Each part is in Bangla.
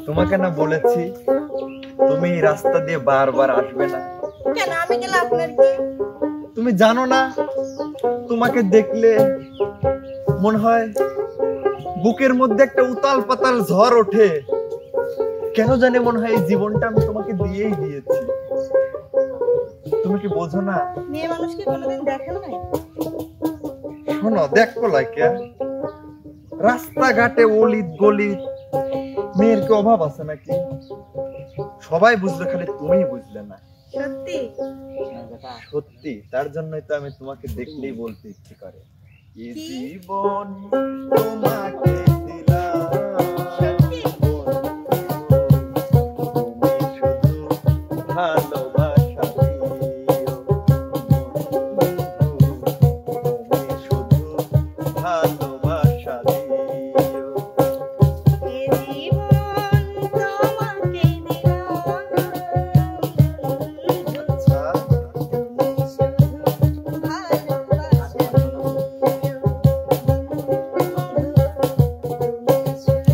তোমাকে না বলেছি তুমি এই রাস্তা দিয়ে বারবার আসবে না? কেন আমি গেলে আপনার কি? তুমি জানো না তোমাকে দেখলে মনে হয় বুকের মধ্যে একটা উতাল পাতাল ঝড় ওঠে। কেন জানি মনে হয় এই জীবনটা আমি তোমাকে দিয়েই দিয়েছি। তুমি কি বোঝো না? মেয়ে মানুষকে কোনোদিন দেখেন নাই? শোনো, দেখো লাইকা রাস্তাঘাটে অলিত গলিত মেয়ের কি অভাব আছে নাকি? সবাই বুঝলো, খালি তুমিই বুঝলে না। সত্যি সত্যি, তার জন্যই তো আমি তোমাকে দেখলেই বলতে ইচ্ছে করে, এই জীবন তোমাকে দিলাম। সত্যি তুমি শুধু ভালোবাসা দিও, তুমি শুধু ভালোবাসা দিও। এ জীবন তোমাকে দিলাম, আচ্ছা, তুমি শুধু ভালোবাসা দিও, তুমি শুধু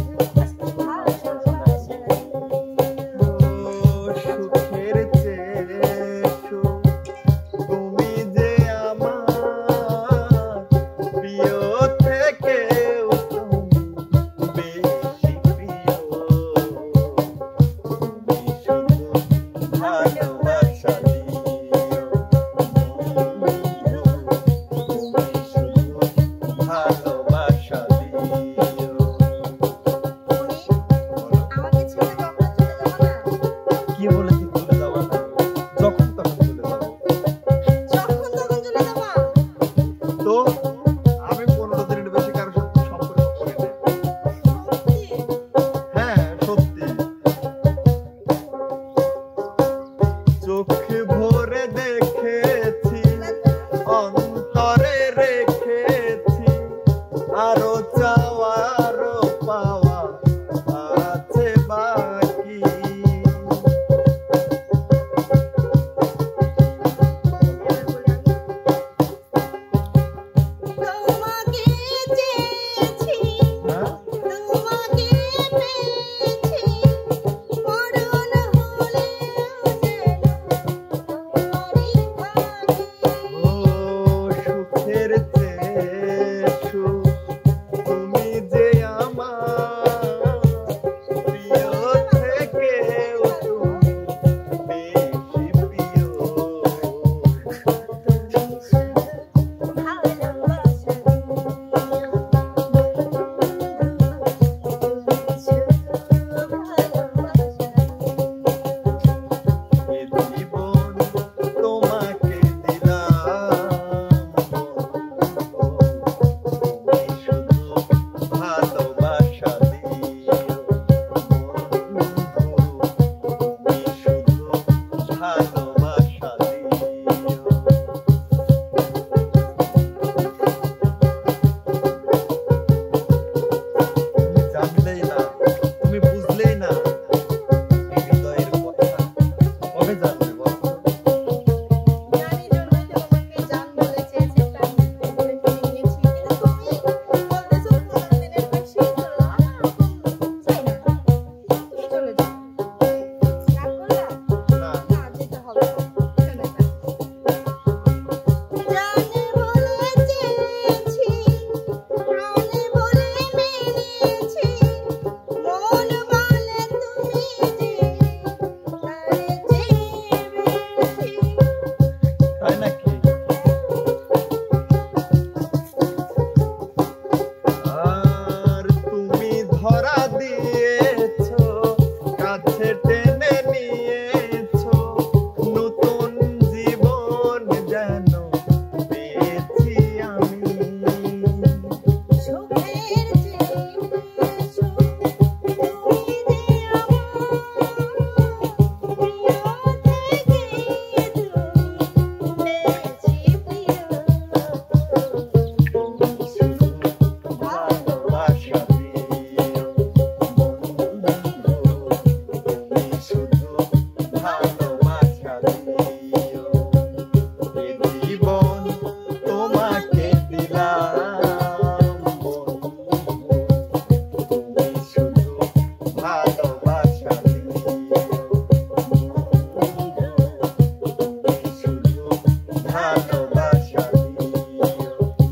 ভালোবাসা দিও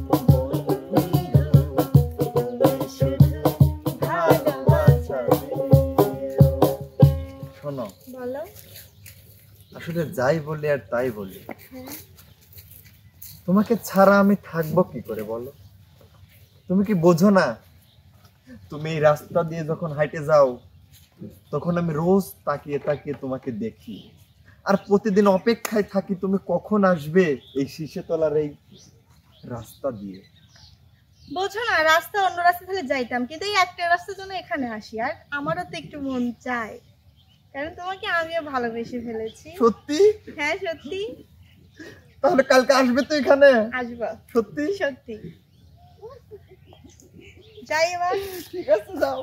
বন্ধু, তুমি শুধু ভালোবাসা দিও। শোনো, বলো। আসলে যাই বলি আর তাই বলি, হ্যাঁ। তোমাকে ছাড়া আমি থাকবো কি করে বলো? তুমি কি বোঝো না? তুমি এই রাস্তা দিয়ে যখন হাঁটে যাও তখন আমি রোজ তাকিয়ে তাকিয়ে তোমাকে দেখি, আর প্রতিদিন অপেক্ষায় থাকি তুমি কখন আসবে এই শীষেতলার এই রাস্তা দিয়ে। বোঝো না, রাস্তা অন্য রাস্তা তাহলে যাইতাম, কিন্তু এই একটা রাস্তার জন্য এখানে আসি। আর আমারও তো একটু মন চায়, কারণ তোমাকে আমিও ভালোবেসে ফেলেছি। সত্যি? হ্যাঁ সত্যি। তাহলে কালকে আসবে তো এখানে? আসবো। সত্যি? সত্যি। যাই এবার। ঠিক আছে, যাও।